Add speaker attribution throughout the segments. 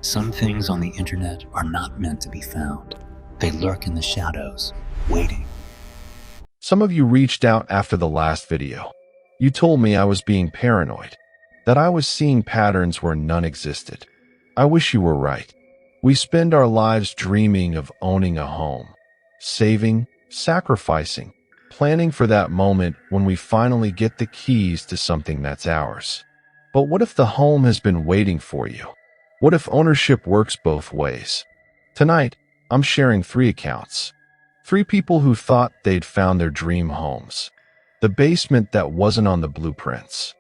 Speaker 1: Some things on the internet are not meant to be found. They lurk in the shadows, waiting.
Speaker 2: Some of you reached out after the last video. You told me I was being paranoid, that I was seeing patterns where none existed. I wish you were right. We spend our lives dreaming of owning a home, saving, sacrificing, planning for that moment when we finally get the keys to something that's ours. But what if the home has been waiting for you? What if ownership works both ways? Tonight, I'm sharing 3 accounts. 3 people who thought they'd found their dream homes. The basement that wasn't on the blueprints.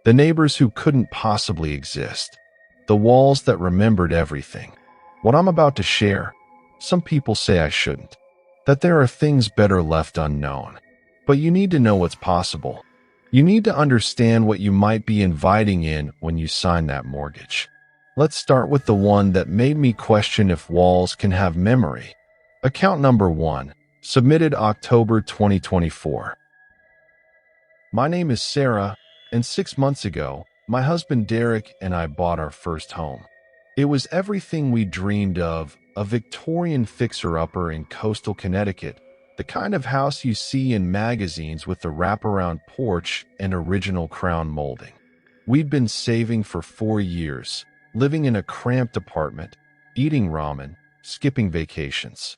Speaker 2: The neighbors who couldn't possibly exist. The walls that remembered everything. What I'm about to share, some people say I shouldn't. That there are things better left unknown. But you need to know what's possible. You need to understand what you might be inviting in when you sign that mortgage. Let's start with the one that made me question if walls can have memory. Account number 1, submitted October 2024. My name is Sarah, and 6 months ago, my husband Derek and I bought our first home. It was everything we dreamed of, a Victorian fixer-upper in coastal Connecticut, the kind of house you see in magazines with the wraparound porch and original crown molding. We'd been saving for 4 years, living in a cramped apartment, eating ramen, skipping vacations.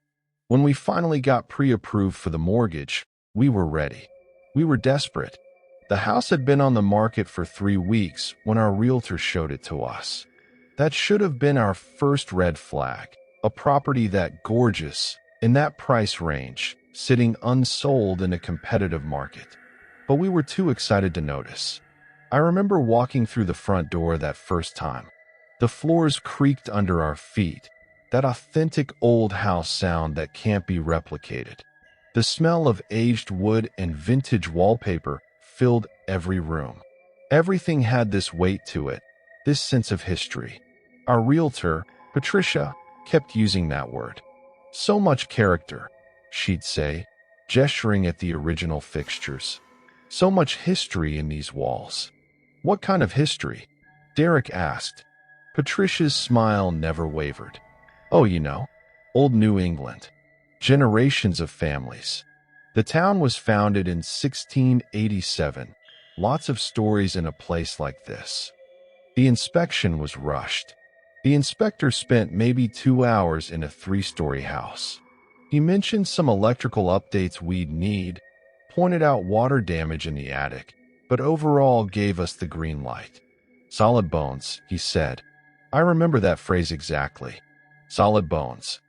Speaker 2: When we finally got pre-approved for the mortgage, we were ready. We were desperate. The house had been on the market for 3 weeks when our realtor showed it to us. That should have been our first red flag, a property that gorgeous, in that price range, sitting unsold in a competitive market. But we were too excited to notice. I remember walking through the front door that first time. The floors creaked under our feet, that authentic old house sound that can't be replicated. The smell of aged wood and vintage wallpaper filled every room. Everything had this weight to it, this sense of history. Our realtor, Patricia, kept using that word. So much character, she'd say, gesturing at the original fixtures. So much history in these walls. What kind of history? Derek asked. Patricia's smile never wavered. Oh, old New England. Generations of families. The town was founded in 1687. Lots of stories in a place like this. The inspection was rushed. The inspector spent maybe 2 hours in a 3-story house. He mentioned some electrical updates we'd need, pointed out water damage in the attic, but overall gave us the green light. Solid bones, he said. I remember that phrase exactly. Solid bones.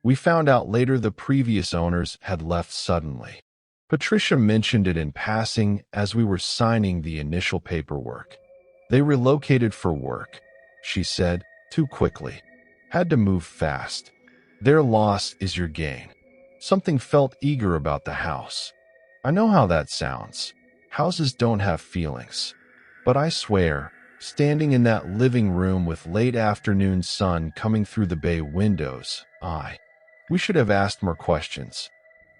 Speaker 2: We found out later the previous owners had left suddenly. Patricia mentioned it in passing as we were signing the initial paperwork. They relocated for work, she said, too quickly. Had to move fast. Their loss is your gain. Something felt eager about the house. I know how that sounds. Houses don't have feelings. But I swear, standing in that living room with late afternoon sun coming through the bay windows, we should have asked more questions.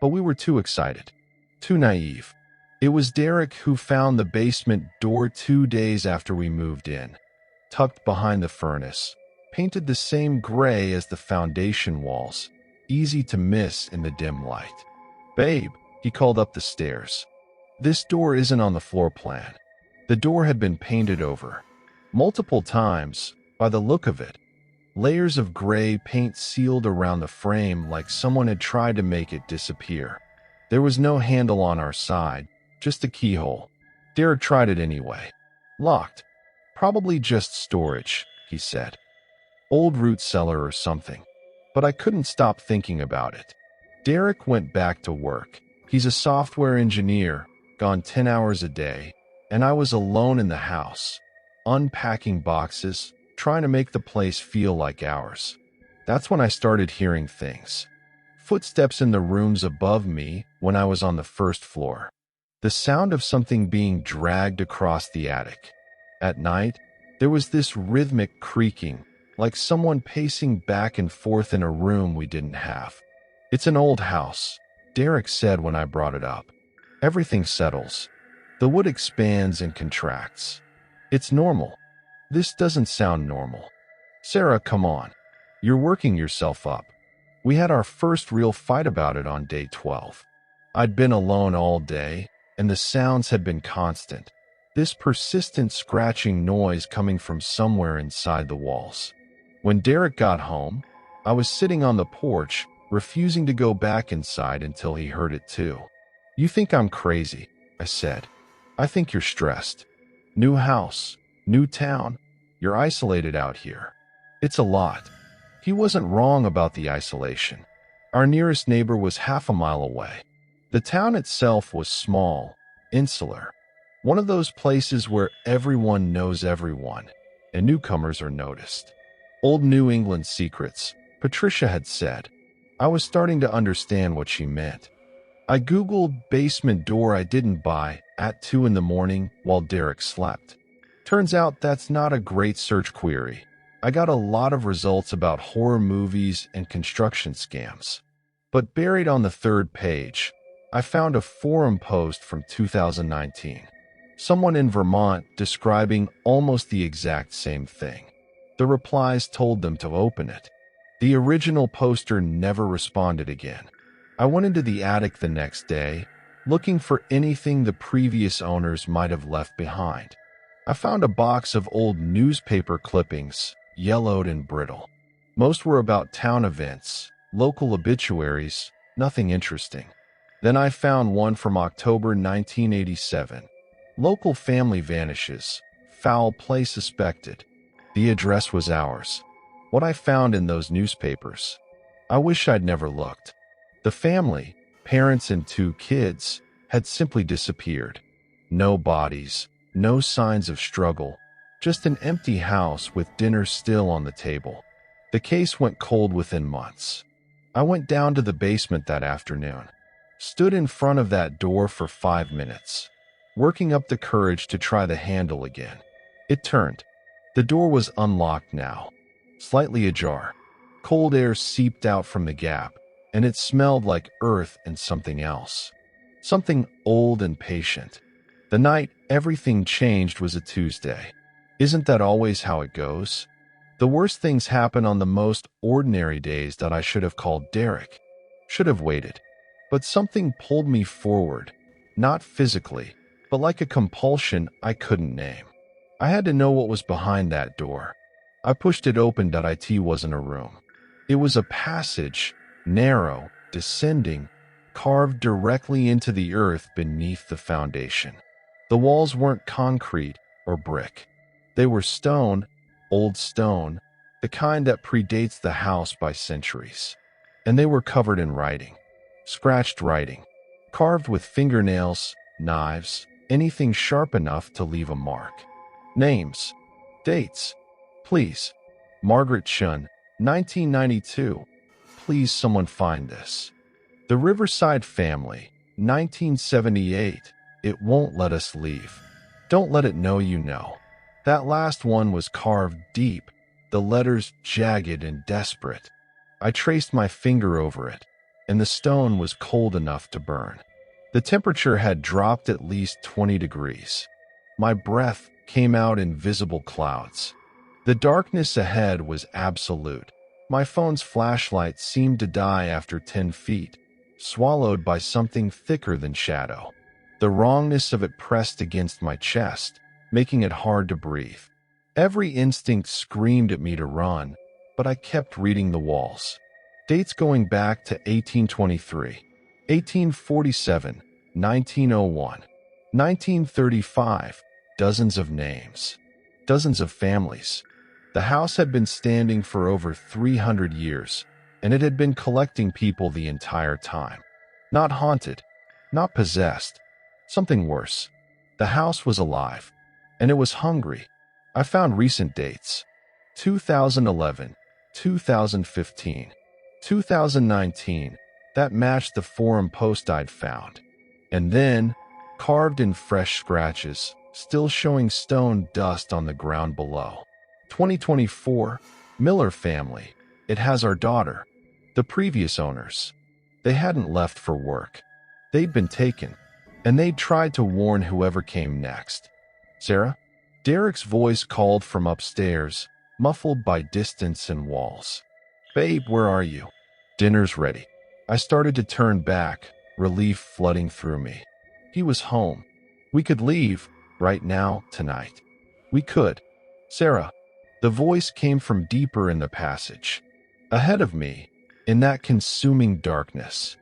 Speaker 2: But we were too excited. Too naive. It was Derek who found the basement door 2 days after we moved in. Tucked behind the furnace, painted the same gray as the foundation walls, easy to miss in the dim light. Babe, he called up the stairs. This door isn't on the floor plan. The door had been painted over. Multiple times, by the look of it. Layers of gray paint sealed around the frame like someone had tried to make it disappear. There was no handle on our side, just a keyhole. Derek tried it anyway. Locked. Probably just storage, he said. Old root cellar or something. But I couldn't stop thinking about it. Derek went back to work. He's a software engineer, gone 10 hours a day, and I was alone in the house, unpacking boxes, trying to make the place feel like ours. That's when I started hearing things. Footsteps in the rooms above me when I was on the first floor. The sound of something being dragged across the attic. At night, there was this rhythmic creaking, like someone pacing back and forth in a room we didn't have. It's an old house, Derek said when I brought it up. Everything settles. The wood expands and contracts. It's normal. This doesn't sound normal. Sarah, come on. You're working yourself up. We had our first real fight about it on day 12. I'd been alone all day, and the sounds had been constant. This persistent scratching noise coming from somewhere inside the walls. When Derek got home, I was sitting on the porch, refusing to go back inside until he heard it too. You think I'm crazy, I said. I think you're stressed. New house, new town. You're isolated out here. It's a lot. He wasn't wrong about the isolation. Our nearest neighbor was half a mile away. The town itself was small, insular. One of those places where everyone knows everyone, and newcomers are noticed. Old New England secrets, Patricia had said. I was starting to understand what she meant. I Googled basement door I didn't buy at 2 in the morning while Derek slept. Turns out that's not a great search query. I got a lot of results about horror movies and construction scams. But buried on the third page, I found a forum post from 2019. Someone in Vermont describing almost the exact same thing. The replies told them to open it. The original poster never responded again. I went into the attic the next day, looking for anything the previous owners might have left behind. I found a box of old newspaper clippings, yellowed and brittle. Most were about town events, local obituaries, nothing interesting. Then I found one from October 1987. Local family vanishes, foul play suspected. The address was ours. What I found in those newspapers. I wish I'd never looked. The family, parents and 2 kids, had simply disappeared. No bodies, no signs of struggle, just an empty house with dinner still on the table. The case went cold within months. I went down to the basement that afternoon, stood in front of that door for 5 minutes, working up the courage to try the handle again. It turned. The door was unlocked now, slightly ajar. Cold air seeped out from the gap, and it smelled like earth and something else. Something old and patient. The night everything changed was a Tuesday. Isn't that always how it goes? The worst things happen on the most ordinary days that I should have called Derek. Should have waited. But something pulled me forward, not physically, but like a compulsion I couldn't name. I had to know what was behind that door. I pushed it open. It wasn't a room. It was a passage, narrow, descending, carved directly into the earth beneath the foundation. The walls weren't concrete or brick. They were stone, old stone, the kind that predates the house by centuries. And they were covered in writing, scratched writing, carved with fingernails, knives, anything sharp enough to leave a mark. Names, dates. Please, Margaret Chun, 1992. Please someone find this. The Riverside family, 1978. It won't let us leave. Don't let it know you know. That last one was carved deep, the letters jagged and desperate. I traced my finger over it, and the stone was cold enough to burn. The temperature had dropped at least 20 degrees. My breath came out in visible clouds. The darkness ahead was absolute. My phone's flashlight seemed to die after 10 feet, swallowed by something thicker than shadow. The wrongness of it pressed against my chest, making it hard to breathe. Every instinct screamed at me to run, but I kept reading the walls. Dates going back to 1823, 1847, 1901, 1935, dozens of names, dozens of families. The house had been standing for over 300 years, and it had been collecting people the entire time. Not haunted, not possessed, something worse. The house was alive, and it was hungry. I found recent dates: 2011, 2015, 2019, that matched the forum post I'd found. And then, carved in fresh scratches, still showing stone dust on the ground below. 2024, Miller family. It has our daughter. The previous owners. They hadn't left for work. They'd been taken, and they'd tried to warn whoever came next. Sarah? Derek's voice called from upstairs, muffled by distance and walls. "Babe, where are you?" "Dinner's ready." I started to turn back, relief flooding through me. He was home. We could leave, right now, tonight. We could. "Sarah." The voice came from deeper in the passage. Ahead of me, in that consuming darkness.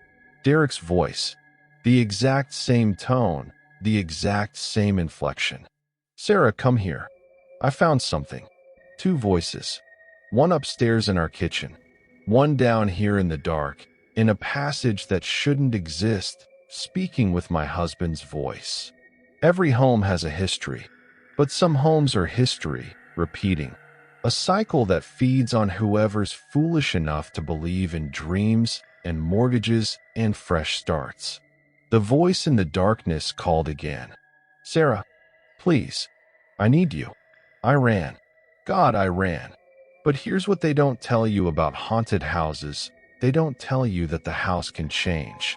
Speaker 2: Derek's voice. The exact same tone, the exact same inflection. "Sarah, come here. I found something." Two voices. One upstairs in our kitchen. One down here in the dark, in a passage that shouldn't exist, speaking with my husband's voice. Every home has a history, but some homes are history, repeating. A cycle that feeds on whoever's foolish enough to believe in dreams and mortgages and fresh starts. The voice in the darkness called again. "Sarah, please, I need you." I ran. God, I ran. But here's what they don't tell you about haunted houses. They don't tell you that the house can change.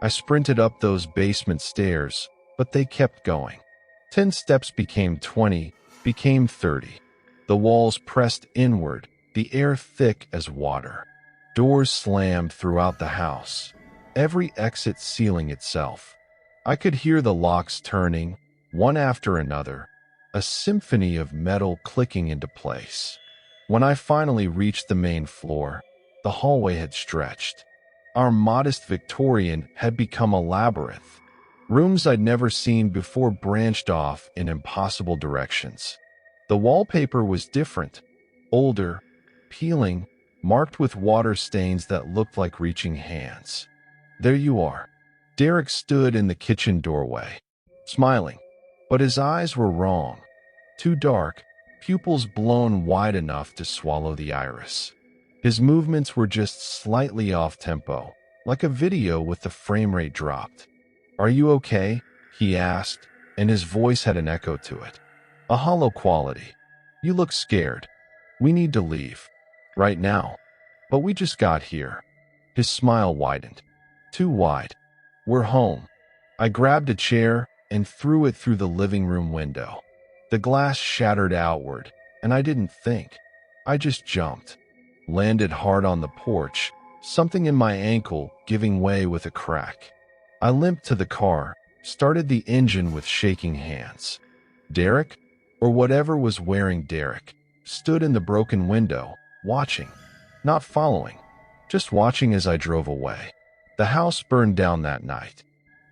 Speaker 2: I sprinted up those basement stairs, but they kept going. 10 steps became 20, became 30. The walls pressed inward, the air thick as water. Doors slammed throughout the house, every exit sealing itself. I could hear the locks turning, one after another, a symphony of metal clicking into place. When I finally reached the main floor, the hallway had stretched. Our modest Victorian had become a labyrinth. Rooms I'd never seen before branched off in impossible directions. The wallpaper was different, older, peeling, marked with water stains that looked like reaching hands. "There you are." Derek stood in the kitchen doorway, smiling, but his eyes were wrong. Too dark, pupils blown wide enough to swallow the iris. His movements were just slightly off-tempo, like a video with the frame rate dropped. "Are you okay?" he asked, and his voice had an echo to it. A hollow quality. "You look scared. We need to leave. Right now. But we just got here." His smile widened. Too wide. "We're home." I grabbed a chair and threw it through the living room window. The glass shattered outward, and I didn't think. I just jumped. Landed hard on the porch, something in my ankle giving way with a crack. I limped to the car, started the engine with shaking hands. Derek, or whatever was wearing Derek, stood in the broken window, watching. Not following, just watching as I drove away. The house burned down that night.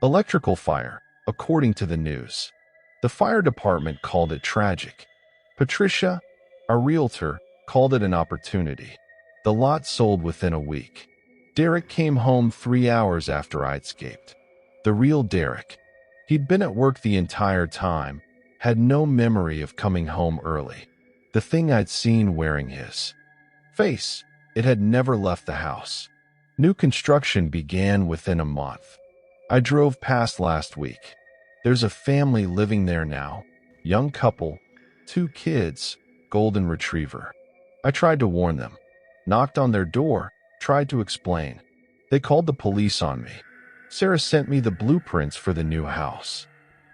Speaker 2: Electrical fire, according to the news. The fire department called it tragic. Patricia, our realtor, called it an opportunity. The lot sold within a week. Derek came home 3 hours after I'd escaped. The real Derek. He'd been at work the entire time, had no memory of coming home early. The thing I'd seen wearing his face, it had never left the house. New construction began within a month. I drove past last week. There's a family living there now. Young couple, 2 kids, golden retriever. I tried to warn them. Knocked on their door, tried to explain. They called the police on me. Sarah sent me the blueprints for the new house.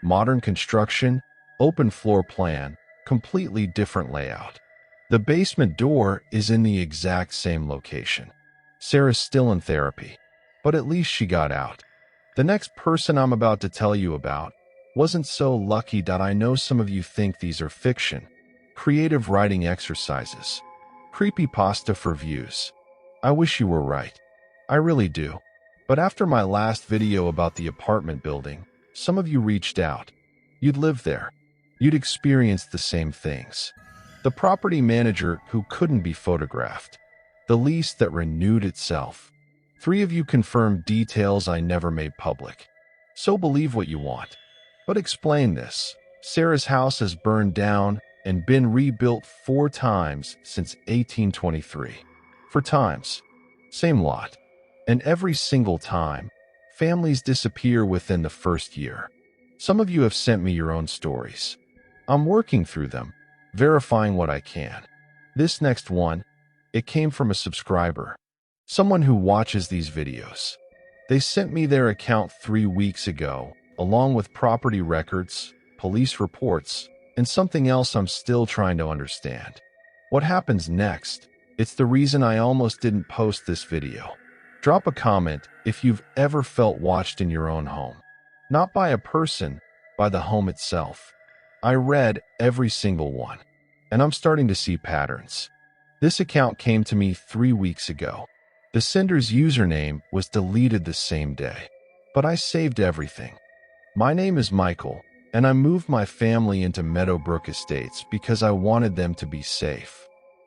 Speaker 2: Modern construction, open floor plan, completely different layout. The basement door is in the exact same location. Sarah's still in therapy, but at least she got out. The next person I'm about to tell you about wasn't so lucky that I know some of you think these are fiction. Creative writing exercises. Creepypasta for views. I wish you were right. I really do. But after my last video about the apartment building, some of you reached out. You'd lived there. You'd experienced the same things. The property manager who couldn't be photographed. The lease that renewed itself. 3 of you confirmed details I never made public. So believe what you want. But explain this. Sarah's house has burned down and been rebuilt 4 times since 1823. 4 times. Same lot. And every single time, families disappear within the first year. Some of you have sent me your own stories. I'm working through them, verifying what I can. This next one, it came from a subscriber. Someone who watches these videos. They sent me their account 3 weeks ago, along with property records, police reports, and something else I'm still trying to understand. What happens next? It's the reason I almost didn't post this video. Drop a comment if you've ever felt watched in your own home. Not by a person, by the home itself. I read every single one, and I'm starting to see patterns. This account came to me 3 weeks ago. The sender's username was deleted the same day, but I saved everything. My name is Michael, and I moved my family into Meadowbrook Estates because I wanted them to be safe.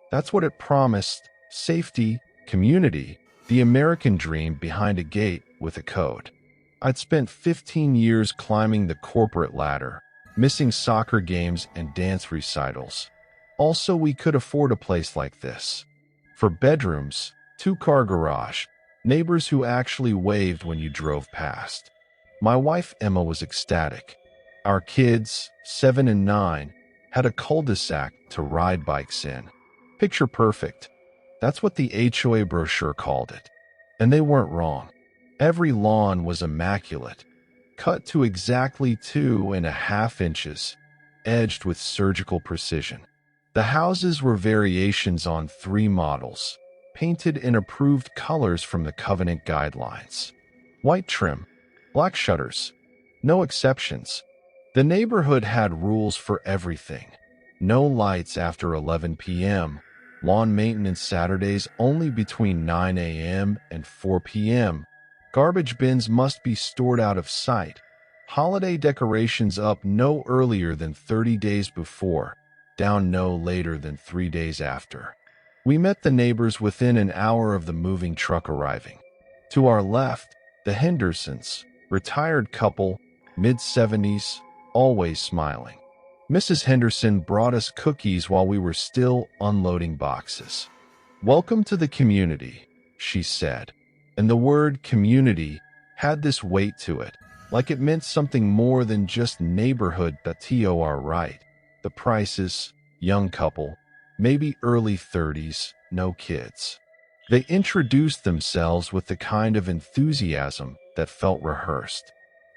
Speaker 2: That's what it promised: safety, community, the American dream behind a gate with a code. I'd spent 15 years climbing the corporate ladder, missing soccer games and dance recitals. Also, we could afford a place like this. For bedrooms, 2-car garage, neighbors who actually waved when you drove past. My wife Emma was ecstatic. Our kids, 7 and 9, had a cul-de-sac to ride bikes in. Picture perfect. That's what the HOA brochure called it. And they weren't wrong. Every lawn was immaculate, cut to exactly 2.5 inches, edged with surgical precision. The houses were variations on 3 models, painted in approved colors from the Covenant guidelines. White trim, black shutters, no exceptions. The neighborhood had rules for everything. No lights after 11 p.m., lawn maintenance Saturdays only between 9 a.m. and 4 p.m., garbage bins must be stored out of sight, holiday decorations up no earlier than 30 days before, down no later than 3 days after. We met the neighbors within an hour of the moving truck arriving. To our left, the Hendersons, retired couple, mid-70s, always smiling. Mrs. Henderson brought us cookies while we were still unloading boxes. "Welcome to the community," she said. And the word community had this weight to it, like it meant something more than just neighborhood. Tor right. The prices, young couple, maybe early 30s, no kids. They introduced themselves with the kind of enthusiasm that felt rehearsed.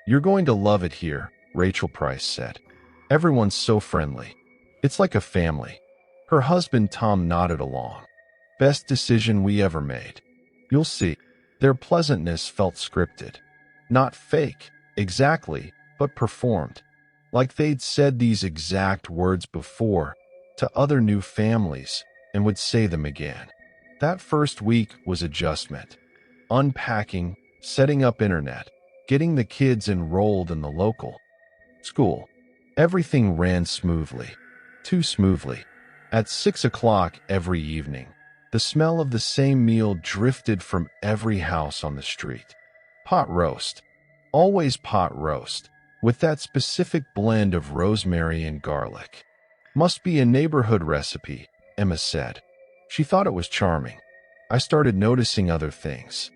Speaker 2: "You're going to love it here," Rachel Price said. "Everyone's so friendly. It's like a family." Her husband Tom nodded along. "Best decision we ever made. You'll see." Their pleasantness felt scripted. Not fake, exactly, but performed. Like they'd said these exact words before, to other new families, and would say them again. That first week was adjustment. Unpacking, setting up internet, getting the kids enrolled in the local school. Everything ran smoothly. Too smoothly. At 6 o'clock every evening, the smell of the same meal drifted from every house on the street. Pot roast. Always pot roast, with that specific blend of rosemary and garlic. "Must be a neighborhood recipe," Emma said. She thought it was charming. I started noticing other things.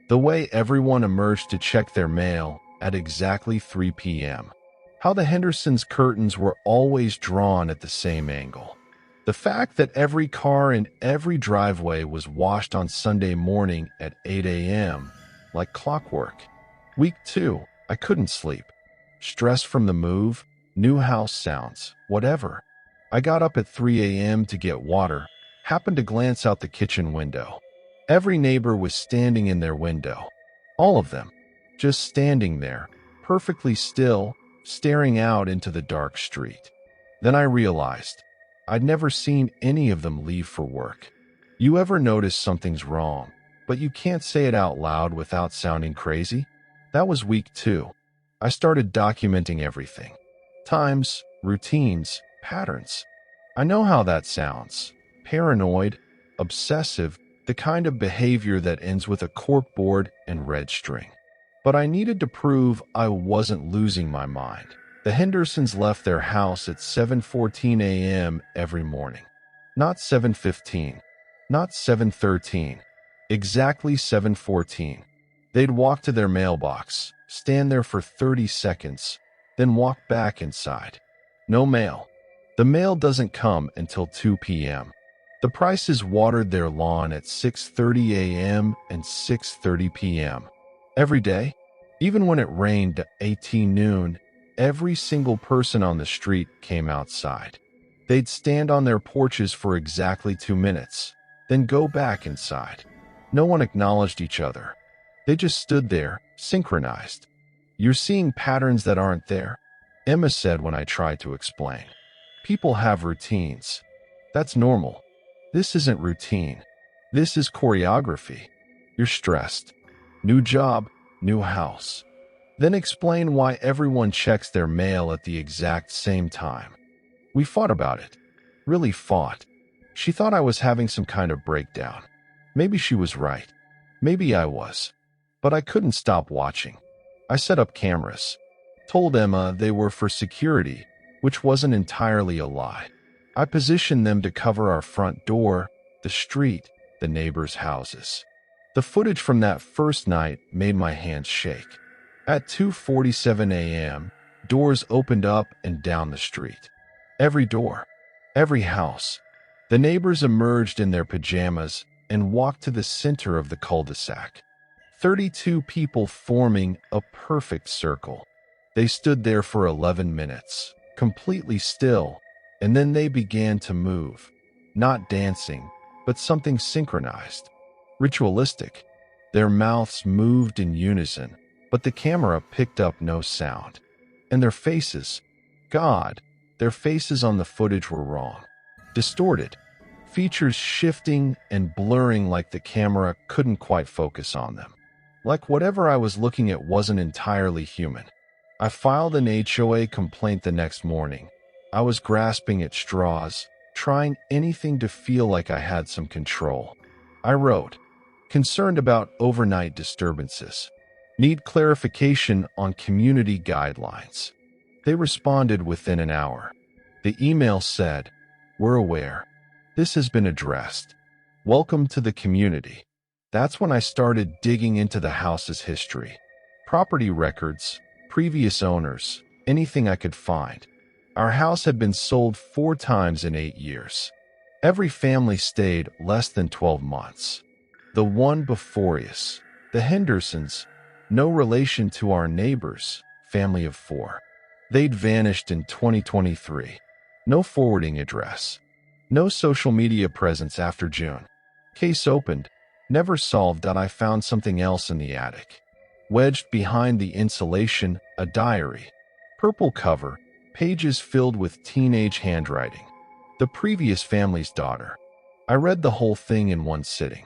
Speaker 2: The way everyone emerged to check their mail at exactly 3 p.m. How the Hendersons' curtains were always drawn at the same angle. The fact that every car in every driveway was washed on Sunday morning at 8 a.m., like clockwork. Week 2, I couldn't sleep. Stress from the move, new house sounds, whatever. I got up at 3 a.m. to get water, happened to glance out the kitchen window. Every neighbor was standing in their window. All of them. Just standing there, perfectly still, staring out into the dark street. Then I realized I'd never seen any of them leave for work. You ever notice something's wrong, but you can't say it out loud without sounding crazy? That was week 2. I started documenting everything. Times, routines, patterns. I know how that sounds. Paranoid, obsessive, the kind of behavior that ends with a corkboard and red string. But I needed to prove I wasn't losing my mind. The Hendersons left their house at 7:14 a.m. every morning. Not 7:15. Not 7:13. Exactly 7:14. They'd walk to their mailbox, stand there for 30 seconds, then walk back inside. No mail. The mail doesn't come until 2 p.m. The Prices watered their lawn at 6:30 a.m. and 6:30 p.m. Every day. Even when it rained at 18 noon, every single person on the street came outside. They'd stand on their porches for exactly 2 minutes, then go back inside. No one acknowledged each other. They just stood there, synchronized. You're seeing patterns that aren't there, Emma said when I tried to explain. People have routines. That's normal. This isn't routine. This is choreography. You're stressed. New job, new house. Then explain why everyone checks their mail at the exact same time. We fought about it. Really fought. She thought I was having some kind of breakdown. Maybe she was right. Maybe I was. But I couldn't stop watching. I set up cameras. Told Emma they were for security, which wasn't entirely a lie. I positioned them to cover our front door, the street, the neighbors' houses. The footage from that first night made my hands shake. At 2:47 a.m., doors opened up and down the street. Every door, every house. The neighbors emerged in their pajamas and walked to the center of the cul-de-sac. 32 people forming a perfect circle. They stood there for 11 minutes, completely still, and then they began to move. Not dancing, but something synchronized. Ritualistic. Their mouths moved in unison, but the camera picked up no sound. And their faces, God, their faces on the footage were wrong. Distorted. Features shifting and blurring like the camera couldn't quite focus on them. Like whatever I was looking at wasn't entirely human. I filed an HOA complaint the next morning. I was grasping at straws, trying anything to feel like I had some control. I wrote, concerned about overnight disturbances. Need clarification on community guidelines. They responded within an hour. The email said, we're aware. This has been addressed. Welcome to the community. That's when I started digging into the house's history. Property records, previous owners, anything I could find. Our house had been sold 4 times in 8 years. Every family stayed less than 12 months. The one before us, the Hendersons, no relation to our neighbors, family of 4. They'd vanished in 2023. No forwarding address. No social media presence after June. Case opened. Never solved. I found something else in the attic. Wedged behind the insulation, a diary. Purple cover, pages filled with teenage handwriting. The previous family's daughter. I read the whole thing in one sitting.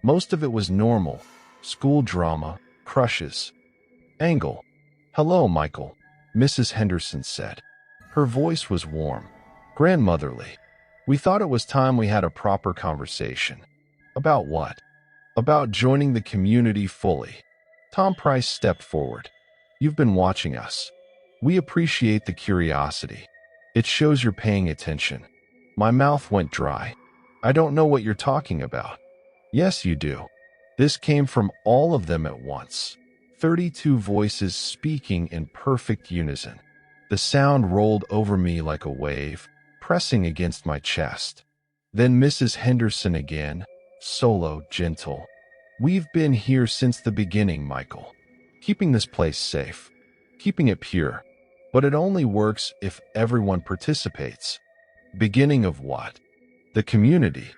Speaker 2: Most of it was normal. School drama, crushes. Angle. Hello, Michael, Mrs. Henderson said. Her voice was warm, grandmotherly. We thought it was time we had a proper conversation. About what? About joining the community fully. Tom Price stepped forward. You've been watching us. We appreciate the curiosity. It shows you're paying attention. My mouth went dry. I don't know what you're talking about. Yes, you do. This came from all of them at once. 32 voices speaking in perfect unison. The sound rolled over me like a wave, pressing against my chest. Then Mrs. Henderson again, solo, gentle. We've been here since the beginning, Michael. Keeping this place safe. Keeping it pure. But it only works if everyone participates. Beginning of what? The community.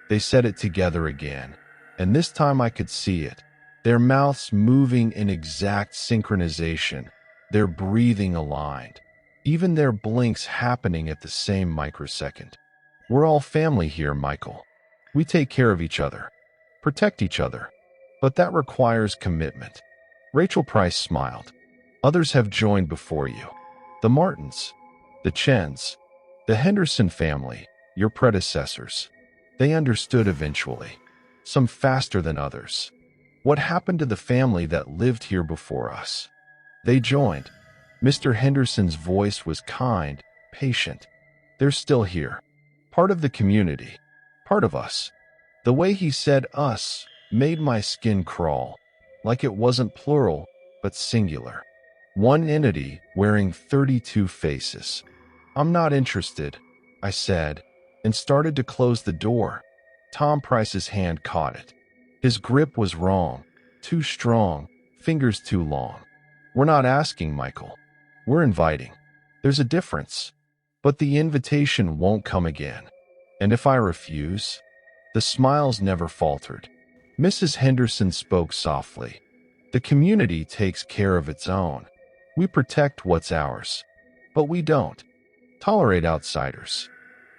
Speaker 2: They said it together again, and this time I could see it. Their mouths moving in exact synchronization, their breathing aligned. Even their blinks happening at the same microsecond. We're all family here, Michael. We take care of each other, protect each other. But that requires commitment. Rachel Price smiled. Others have joined before you. The Martins, the Chens, the Henderson family, your predecessors. They understood eventually, some faster than others. What happened to the family that lived here before us? They joined. Mr. Henderson's voice was kind, patient. They're still here. Part of the community. Part of us. The way he said us made my skin crawl, like it wasn't plural, but singular. One entity wearing 32 faces. I'm not interested, I said, and started to close the door. Tom Price's hand caught it. His grip was wrong, too strong, fingers too long. We're not asking, Michael. We're inviting. There's a difference. but the invitation won't come again. And if I refuse? The smiles never faltered. Mrs. Henderson spoke softly. The community takes care of its own. We protect what's ours. But we don't tolerate outsiders.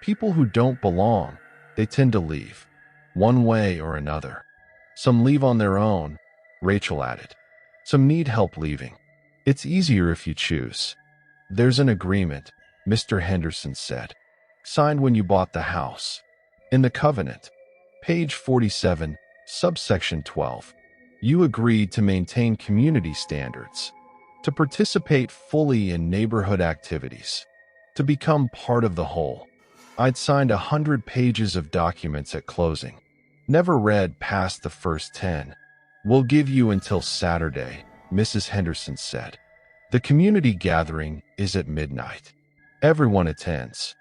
Speaker 2: People who don't belong, they tend to leave, one way or another. Some leave on their own, Rachel added. Some need help leaving. It's easier if you choose. There's an agreement, Mr. Henderson said, signed when you bought the house. In the covenant, page 47, subsection 12, you agreed to maintain community standards, to participate fully in neighborhood activities, to become part of the whole. I'd signed 100 pages of documents at closing. Never read past the first 10. We'll give you until Saturday, Mrs. Henderson said. The community gathering is at midnight. Everyone attends.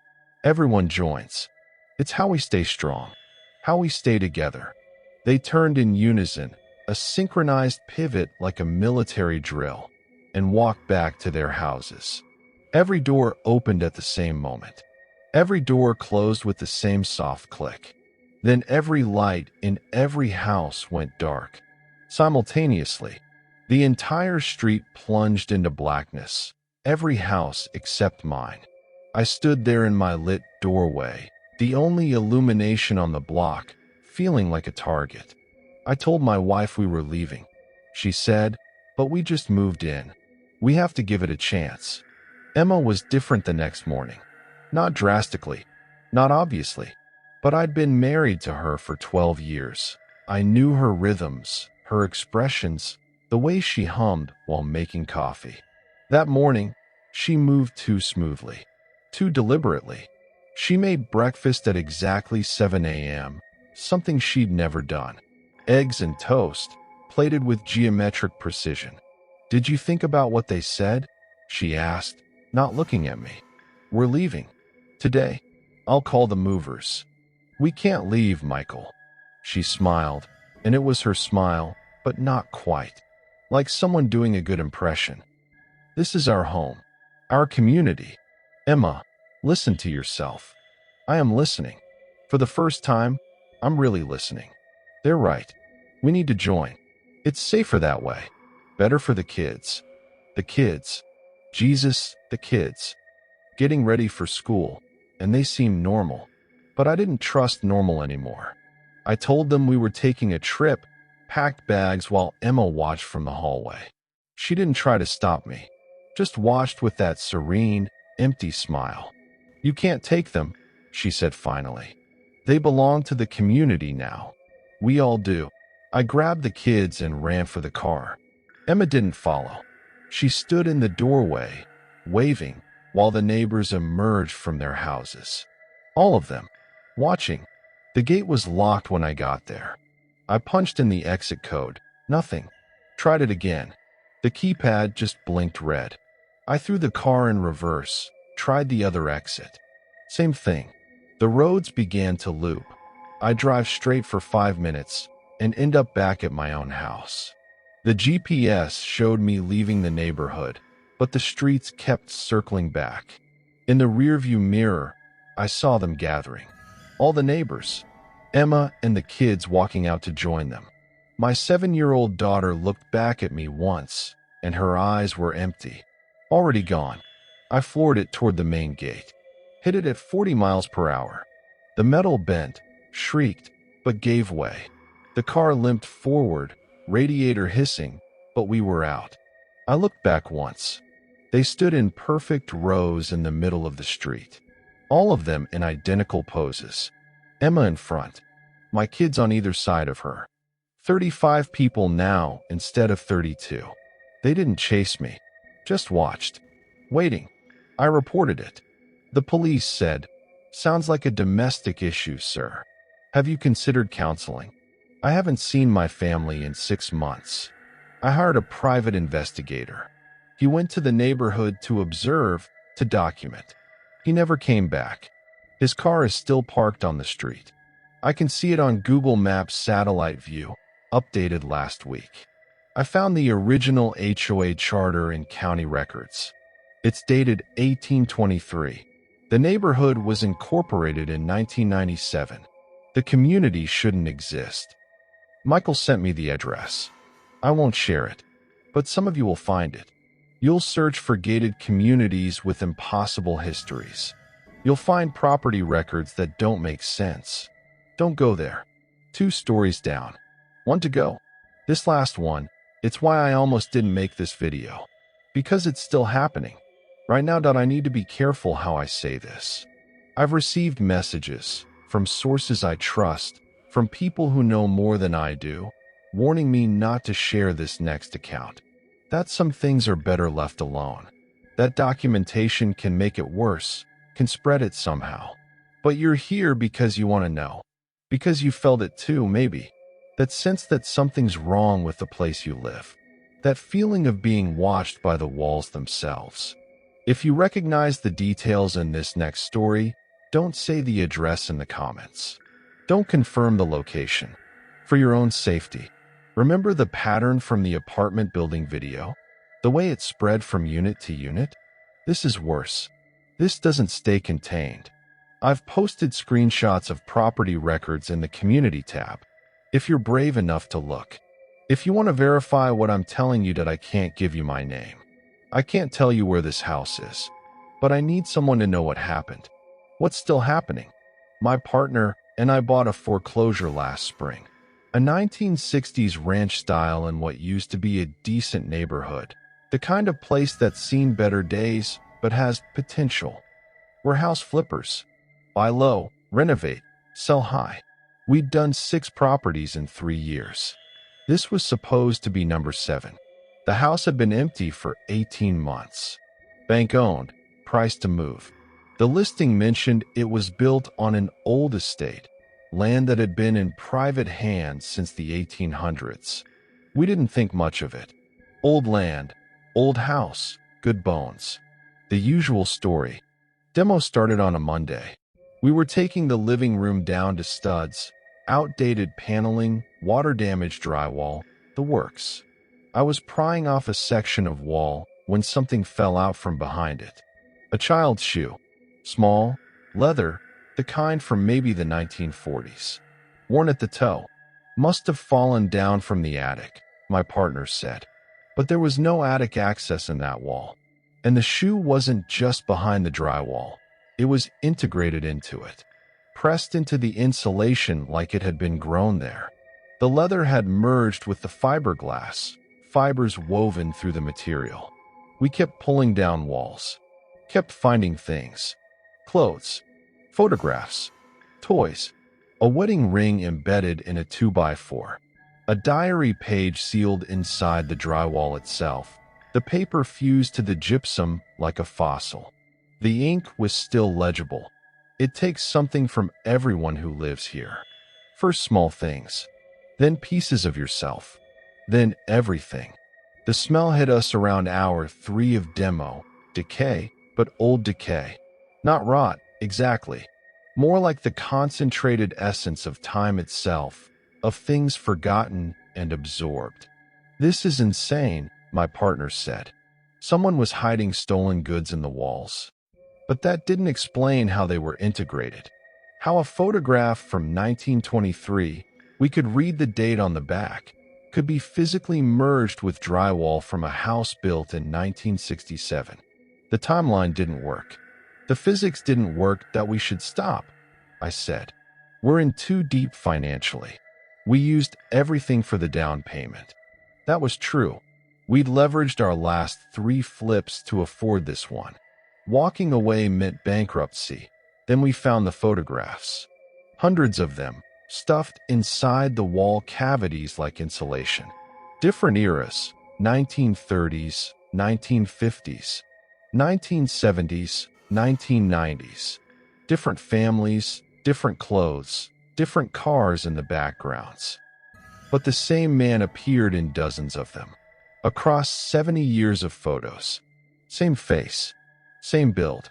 Speaker 2: Everyone joins. It's how we stay strong, how we stay together. They turned in unison, a synchronized pivot like a military drill, and walked back to their houses. Every door opened at the same moment. Every door closed with the same soft click. Then every light in every house went dark. Simultaneously, the entire street plunged into blackness, every house except mine. I stood there in my lit doorway, the only illumination on the block, feeling like a target. I told my wife we were leaving. She said, but we just moved in. We have to give it a chance. Emma was different the next morning. Not drastically, not obviously, but I'd been married to her for 12 years. I knew her rhythms, her expressions, the way she hummed while making coffee. That morning, she moved too smoothly, too deliberately. She made breakfast at exactly 7 a.m., something she'd never done. Eggs and toast, plated with geometric precision. Did you think about what they said? She asked, not looking at me. We're leaving. Today. I'll call the movers. We can't leave, Michael. She smiled, and it was her smile, but not quite. Like someone doing a good impression. This is our home. Our community. Emma, listen to yourself. I am listening. For the first time, I'm really listening. They're right. We need to join. It's safer that way. Better for the kids. The kids. Jesus, the kids. Getting ready for school, and they seemed normal. But I didn't trust normal anymore. I told them we were taking a trip, packed bags while Emma watched from the hallway. She didn't try to stop me, just watched with that serene, empty smile. You can't take them, she said finally. They belong to the community now. We all do. I grabbed the kids and ran for the car. Emma didn't follow. She stood in the doorway, waving, while the neighbors emerged from their houses. All of them, watching. The gate was locked when I got there. I punched in the exit code. Nothing. Tried it again. The keypad just blinked red. I threw the car in reverse, tried the other exit. Same thing. The roads began to loop. I drive straight for 5 minutes and end up back at my own house. The GPS showed me leaving the neighborhood, but the streets kept circling back. In the rearview mirror, I saw them gathering. All the neighbors. Emma and the kids walking out to join them. My 7-year-old daughter looked back at me once, and her eyes were empty. Already gone. I floored it toward the main gate. Hit it at 40 miles per hour. The metal bent, shrieked, but gave way. The car limped forward, radiator hissing, but we were out. I looked back once. They stood in perfect rows in the middle of the street. All of them in identical poses. Emma in front. My kids on either side of her. 35 people now instead of 32. They didn't chase me. Just watched. Waiting. I reported it. The police said, "Sounds like a domestic issue, sir. Have you considered counseling?" I haven't seen my family in 6 months. I hired a private investigator. He went to the neighborhood to observe, to document. He never came back. His car is still parked on the street. I can see it on Google Maps satellite view, updated last week. I found the original HOA charter in county records. It's dated 1823. The neighborhood was incorporated in 1997. The community shouldn't exist. Michael sent me the address. I won't share it, but some of you will find it. You'll search for gated communities with impossible histories. You'll find property records that don't make sense. Don't go there. 2 stories down. 1 to go. This last one, it's why I almost didn't make this video. Because it's still happening. Right now, I need to be careful how I say this. I've received messages from sources I trust, from people who know more than I do, warning me not to share this next account. That some things are better left alone. That documentation can make it worse, can spread it somehow. But you're here because you want to know. Because you felt it too, maybe. That sense that something's wrong with the place you live. That feeling of being watched by the walls themselves. If you recognize the details in this next story, don't say the address in the comments. Don't confirm the location. For your own safety. Remember the pattern from the apartment building video? The way it spread from unit to unit? This is worse. This doesn't stay contained. I've posted screenshots of property records in the community tab. If you're brave enough to look. If you want to verify what I'm telling you, that I can't give you my name. I can't tell you where this house is. But I need someone to know what happened. What's still happening? My partner and I bought a foreclosure last spring. A 1960s ranch style in what used to be a decent neighborhood. The kind of place that's seen better days, but has potential. We're house flippers. Buy low, renovate, sell high. We'd done 6 properties in 3 years. This was supposed to be number 7. The house had been empty for 18 months. Bank owned, price to move. The listing mentioned it was built on an old estate, land that had been in private hands since the 1800s. We didn't think much of it. Old land, old house, good bones. The usual story. Demo started on a Monday. We were taking the living room down to studs, outdated paneling, water-damaged drywall, the works. I was prying off a section of wall when something fell out from behind it. A child's shoe. Small, leather, the kind from maybe the 1940s. Worn at the toe. Must have fallen down from the attic, my partner said. But there was no attic access in that wall. And the shoe wasn't just behind the drywall. It was integrated into it. Pressed into the insulation like it had been grown there. The leather had merged with the fiberglass, fibers woven through the material. We kept pulling down walls. Kept finding things. Clothes. Photographs. Toys. A wedding ring embedded in a 2x4. A diary page sealed inside the drywall itself. The paper fused to the gypsum like a fossil. The ink was still legible. It takes something from everyone who lives here. First small things. Then pieces of yourself. Then everything. The smell hit us around hour 3 of demo. Decay, but old decay. Not rot, exactly. More like the concentrated essence of time itself, of things forgotten and absorbed. This is insane, my partner said. Someone was hiding stolen goods in the walls. But that didn't explain how they were integrated. How a photograph from 1923, we could read the date on the back, could be physically merged with drywall from a house built in 1967. The timeline didn't work. The physics didn't work. That we should stop, I said. We're in too deep financially. We used everything for the down payment. That was true. We'd leveraged our last 3 flips to afford this one. Walking away meant bankruptcy. Then we found the photographs. Hundreds of them, stuffed inside the wall cavities like insulation. Different eras, 1930s, 1950s, 1970s, 1990s. Different families, different clothes, different cars in the backgrounds. But the same man appeared in dozens of them. Across 70 years of photos. Same face. Same build.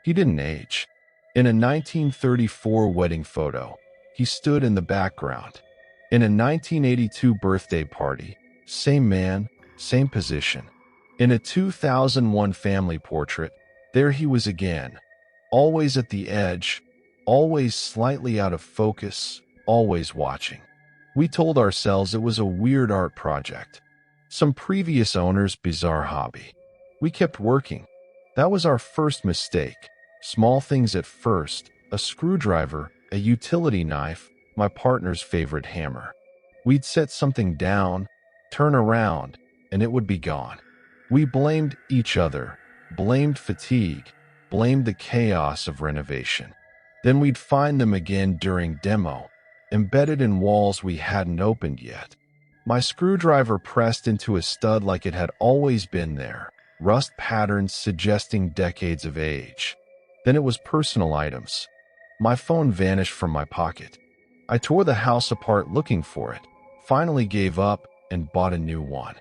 Speaker 2: He didn't age. In a 1934 wedding photo, he stood in the background. In a 1982 birthday party, same man, same position. In a 2001 family portrait, there he was again, always at the edge, always slightly out of focus, always watching. We told ourselves it was a weird art project, some previous owner's bizarre hobby. We kept working. That was our first mistake. Small things at first, a screwdriver, a utility knife, my partner's favorite hammer. We'd set something down, turn around, and it would be gone. We blamed each other, blamed fatigue, blamed the chaos of renovation. Then we'd find them again during demo, embedded in walls we hadn't opened yet. My screwdriver pressed into a stud like it had always been there, rust patterns suggesting decades of age. Then it was personal items. My phone vanished from my pocket. I tore the house apart looking for it, finally gave up, and bought a new one.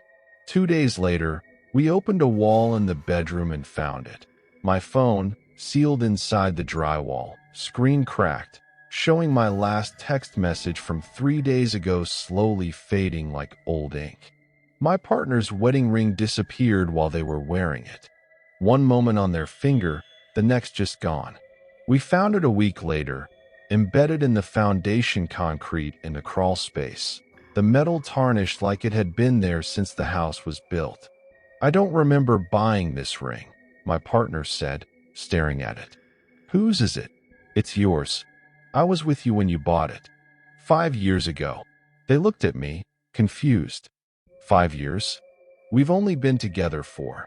Speaker 2: 2 days later, we opened a wall in the bedroom and found it. My phone, sealed inside the drywall, screen cracked, showing my last text message from 3 days ago slowly fading like old ink. My partner's wedding ring disappeared while they were wearing it. One moment on their finger, the next just gone. We found it a week later, embedded in the foundation concrete in the crawl space, the metal tarnished like it had been there since the house was built. I don't remember buying this ring, my partner said, staring at it. Whose is it? It's yours. I was with you when you bought it. 5 years ago. They looked at me, confused. 5 years? We've only been together 4.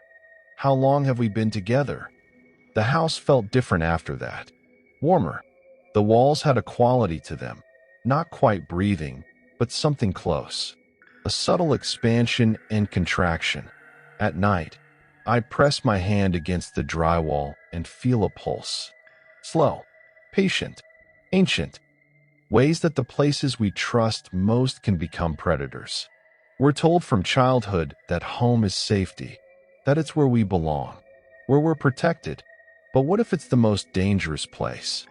Speaker 2: How long have we been together? The house felt different after that. Warmer. The walls had a quality to them. Not quite breathing, but something close. A subtle expansion and contraction. At night, I'd press my hand against the drywall and feel a pulse. Slow, patient, ancient. Ways that the places we trust most can become predators. We're told from childhood that home is safety, that it's where we belong, where we're protected. But what if it's the most dangerous place?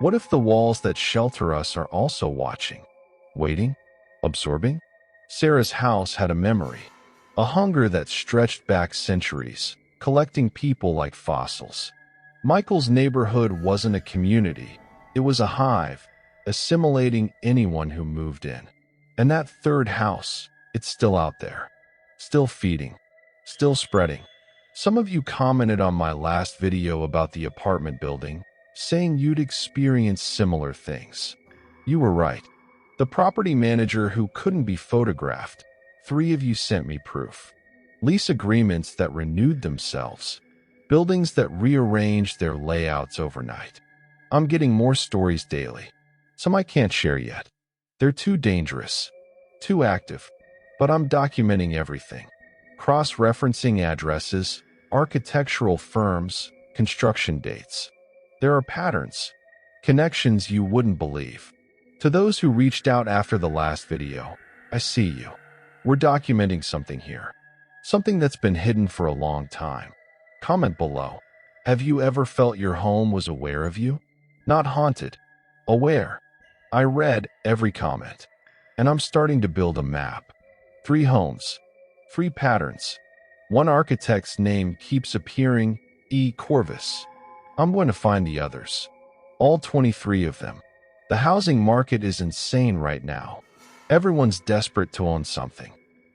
Speaker 2: What if the walls that shelter us are also watching, waiting, absorbing? Sarah's house had a memory, a hunger that stretched back centuries, collecting people like fossils. Michael's neighborhood wasn't a community, it was a hive, assimilating anyone who moved in. And that third house, it's still out there, still feeding, still spreading. Some of you commented on my last video about the apartment building, saying you'd experienced similar things. You were right. The property manager who couldn't be photographed. 3 of you sent me proof. Lease agreements that renewed themselves. Buildings that rearranged their layouts overnight. I'm getting more stories daily. Some I can't share yet. They're too dangerous, too active. But I'm documenting everything. Cross-referencing addresses, architectural firms, construction dates. There are patterns, connections you wouldn't believe. To those who reached out after the last video, I see you. We're documenting something here. Something that's been hidden for a long time. Comment below. Have you ever felt your home was aware of you? Not haunted, aware. I read every comment, and I'm starting to build a map. 3 homes, 3 patterns. One architect's name keeps appearing, E. Corvus. I'm going to find the others. All 23 of them. The housing market is insane right now. Everyone's desperate to own something.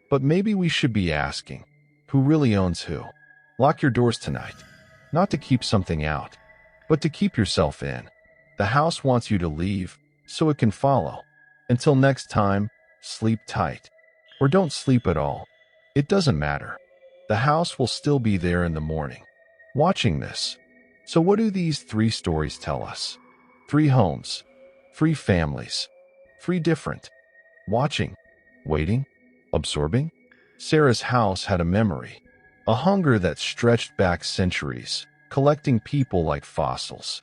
Speaker 2: But maybe we should be asking, who really owns who? Lock your doors tonight. Not to keep something out, but to keep yourself in. The house wants you to leave, so it can follow. Until next time, sleep tight. Or don't sleep at all. It doesn't matter. The house will still be there in the morning, watching this. So what do these 3 stories tell us? 3 homes, 3 families, 3 different. Watching, waiting, absorbing. Sarah's house had a memory, a hunger that stretched back centuries, collecting people like fossils.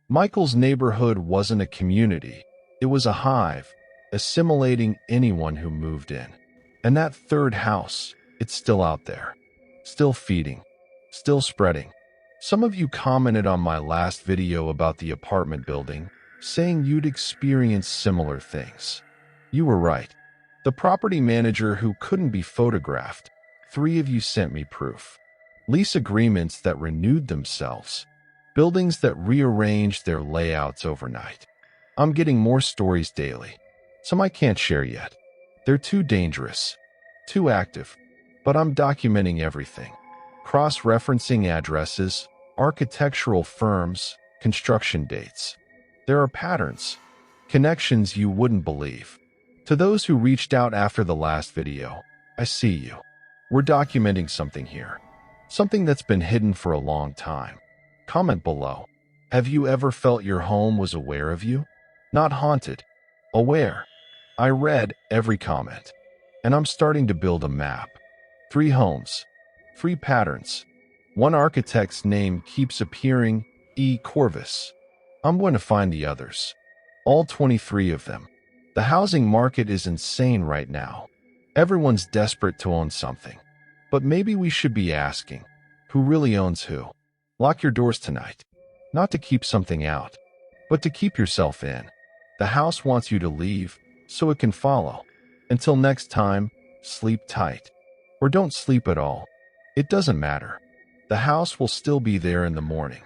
Speaker 2: Michael's neighborhood wasn't a community, it was a hive, assimilating anyone who moved in. And that third house, it's still out there, still feeding, still spreading. Some of you commented on my last video about the apartment building, saying you'd experienced similar things. You were right. The property manager who couldn't be photographed. 3 of you sent me proof. Lease agreements that renewed themselves. Buildings that rearrange their layouts overnight. I'm getting more stories daily. Some I can't share yet. They're too dangerous, too active. But I'm documenting everything. Cross-referencing addresses, architectural firms, construction dates. There are patterns, connections you wouldn't believe. To those who reached out after the last video, I see you. We're documenting something here. Something that's been hidden for a long time. Comment below. Have you ever felt your home was aware of you? Not haunted. Aware. I read every comment. And I'm starting to build a map. 3 homes. 3 patterns. One architect's name keeps appearing, E. Corvus. I'm going to find the others. All 23 of them. The housing market is insane right now. Everyone's desperate to own something. But maybe we should be asking, who really owns who? Lock your doors tonight. Not to keep something out, but to keep yourself in. The house wants you to leave, so it can follow. Until next time, sleep tight. Or don't sleep at all. It doesn't matter. The house will still be there in the morning.